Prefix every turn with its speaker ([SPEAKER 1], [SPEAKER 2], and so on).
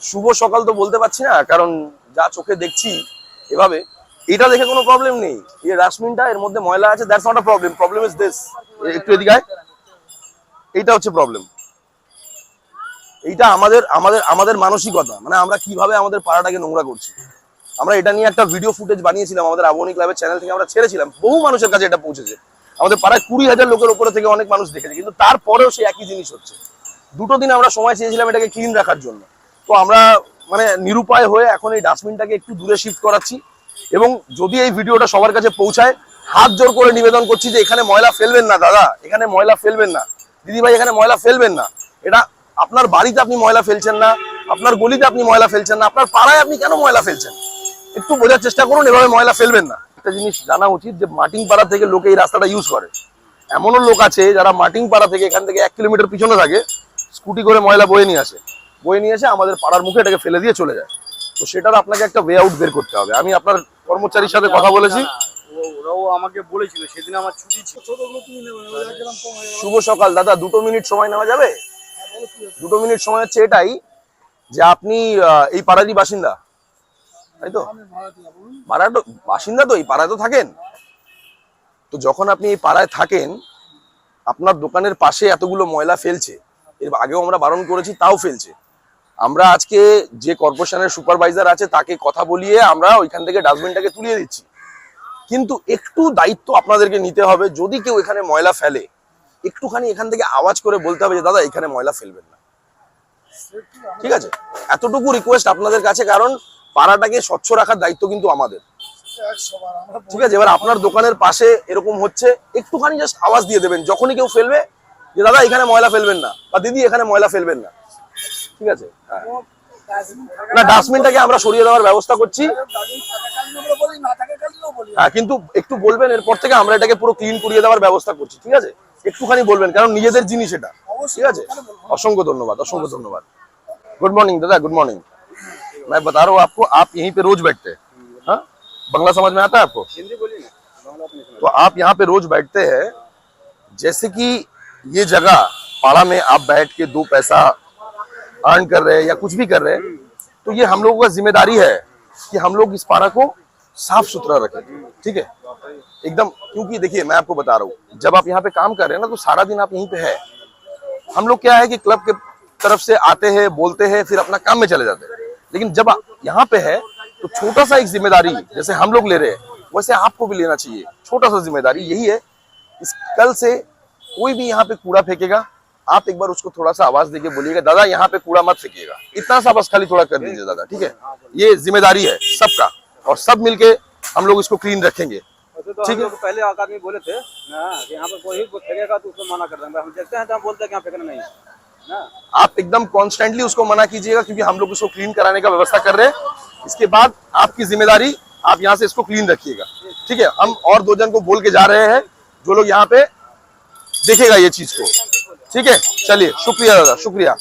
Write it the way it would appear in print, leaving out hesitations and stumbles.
[SPEAKER 1] শুভ সকাল তো বলতে পারছি না, কারণ যা চোখে দেখছি এভাবে, এটা দেখে কোনো প্রবলেম নেই। এই ডাস্টবিনটা এর মধ্যে ময়লা আছে, that's not a problem. Problem is this, একটু এদিকে আয়, এইটা হচ্ছে প্রবলেম। এইটা আমাদের আমাদের আমাদের মানসিকতা, মানে আমরা কিভাবে আমাদের পাড়াটাকে নোংরা করছি। আমরা এটা নিয়ে একটা ভিডিও ফুটেজ বানিয়েছিলাম, আমাদের আবনী ক্লাবের চ্যানেল থেকে আমরা ছেড়েছিলাম, বহু মানুষের কাছে এটা পৌঁছেছে। আমাদের পাড়ায় 20,000 লোকের উপরে থেকে অনেক মানুষ দেখেছে, কিন্তু তারপরেও সেই একই জিনিস হচ্ছে। দুটো দিন আমরা সময় চেয়েছিলাম এটাকে ক্লিন রাখার জন্য, তো আমরা মানে নিরুপায় হয়ে এখন এই ডাস্টবিনটাকে একটু দূরে শিফট করাচ্ছি। এবং যদি এই ভিডিওটা সবার কাছে পৌঁছায়, হাত জোর করে নিবেদন করছি যে এখানে ময়লা ফেলবেন না দাদা, এখানে ময়লা ফেলবেন না, দিদি ভাই এখানে ময়লা ফেলবেন না। এটা আপনার বাড়িতে আপনি ময়লা ফেলছেন না, আপনার গলিতে আপনি ময়লা ফেলছেন না, আপনার পাড়ায় আপনি কেন ময়লা ফেলছেন? একটু বোঝার চেষ্টা করুন, এভাবে ময়লা ফেলবেন না। একটা জিনিস জানা উচিত যে মাটিং পাড়া থেকে লোকে এই রাস্তাটা ইউজ করে। এমনও লোক আছে যারা মাটিং পাড়া থেকে, এখান থেকে 1 কিলোমিটার পিছনে থাকে, স্কুটি করে ময়লা বয়ে নিয়ে এসে আমাদের পাড়ার মুখে এটাকে ফেলে দিয়ে চলে যায়। তো সেটার আপনাকে একটা ওয়ে আউট বের করতে হবে। আমি আপনার কর্মচারীর সাথে কথা বলেছি,
[SPEAKER 2] ওরাও আমাকে বলেছিল, সেদিন আমার ছুটি ছিল।
[SPEAKER 1] শুভ সকাল দাদা, 2 মিনিট সময় নেওয়া যাবে? 2 মিনিট সময় হচ্ছে এটাই যে আপনি এই পাড়ারই বাসিন্দা, তাই তো? পাড়াটা বাসিন্দা তো, এই পাড়ায় তো থাকেন। তো যখন আপনি এই পাড়ায় থাকেন, আপনার দোকানের পাশে এতগুলো ময়লা ফেলছে, এর আগেও আমরা বারণ করেছি, তাও ফেলছে। আমরা আজকে যে কর্পোরেশনের সুপারভাইজার আছে তাকে কথা বলিয়ে আমরা ওইখান থেকে ডাস্টবিনটাকে তুলিয়ে দিচ্ছি। কিন্তু একটু দায়িত্ব আপনাদেরকে নিতে হবে। যদি কেউ এখানে ময়লা ফেলে, একটুখানি এখান থেকে আওয়াজ করে বলতে হবে যে দাদা এখানে ময়লা ফেলবেন না, ঠিক আছে? এতটুকু রিকোয়েস্ট আপনাদের কাছে, কারণ পাড়াটাকে স্বচ্ছ রাখার দায়িত্ব কিন্তু আমাদের, ঠিক আছে? এবার আপনার দোকানের পাশে এরকম হচ্ছে, একটুখানি জাস্ট আওয়াজ দিয়ে দেবেন যখনই কেউ ফেলবে যে দাদা এখানে ময়লা ফেলবেন না, বা দিদি এখানে ময়লা ফেলবেন না, ঠিক আছে? হ্যাঁ, না ডাস্টবিনটাকে আমরা সরিয়ে দেওয়ার ব্যবস্থা করছি। হ্যাঁ, কিন্তু একটু বলবেন, এরপর থেকে আমরা এটাকে পুরো ক্লিন করিয়ে দেওয়ার ব্যবস্থা করছি, ঠিক আছে? একটুখানি বলবেন, কারণ নিজেদের জিনিস এটা, ঠিক আছে? অসংখ্য ধন্যবাদ, অসংখ্য ধন্যবাদ। गुड मॉर्निंग दादा, गुड मॉर्निंग। मैं बता रहा हूँ आपको, आप यहीं पे रोज बैठते हैं, हाँ? बंगला समझ में आता है आपको?
[SPEAKER 2] हिंदी बोलिए ना, बांग्ला अपनी समझ।
[SPEAKER 1] तो आप यहाँ पे रोज बैठते हैं, जैसे कि ये जगह पाड़ा में आप बैठ के 2 पैसा अर्न कर रहे हैं या कुछ भी कर रहे हैं, तो ये हम लोगों का जिम्मेदारी है कि हम लोग इस पाड़ा को साफ सुथरा रखें, ठीक है? एकदम, क्योंकि देखिए मैं आपको बता रहा हूँ, जब आप यहाँ पे काम कर रहे हैं ना, तो सारा दिन आप यहीं पे है। हम लोग क्या है कि क्लब के तरफ से आते हैं, बोलते हैं, फिर अपना काम में चले जाते हैं। लेकिन जब यहाँ पे है तो छोटा सा एक जिम्मेदारी जैसे हम लोग ले रहे हैं, वैसे आपको भी लेना चाहिए। छोटा सा जिम्मेदारी यही है, इस कल से कोई भी यहाँ पे कूड़ा फेंकेगा, आप एक बार उसको थोड़ा सा आवाज देके बोलिएगा दादा यहाँ पे कूड़ा मत फेंकिएगा, इतना सा बस खाली थोड़ा कर दीजिए दादा, ठीक है? ये जिम्मेदारी है सबका, और सब मिलके हम लोग इसको क्लीन रखेंगे,
[SPEAKER 2] ठीक है? पहले एक आदमी बोले थे ना कि यहाँ पे कोई फेंकेगा तो उसको मना कर देंगे। हम देखते हैं तो हम बोलते हैं कि यहाँ फेंकना नहीं ना।
[SPEAKER 1] आप एकदम कॉन्स्टेंटली उसको मना कीजिएगा, क्योंकि हम लोग उसको क्लीन कराने का व्यवस्था कर रहे हैं। इसके बाद आपकी जिम्मेदारी, आप यहाँ से इसको क्लीन रखिएगा, ठीक है? हम और 2 जन को बोल के जा रहे हैं, जो लोग यहाँ पे देखेगा ये चीज को, ठीक है? चलिए, शुक्रिया दादा, शुक्रिया।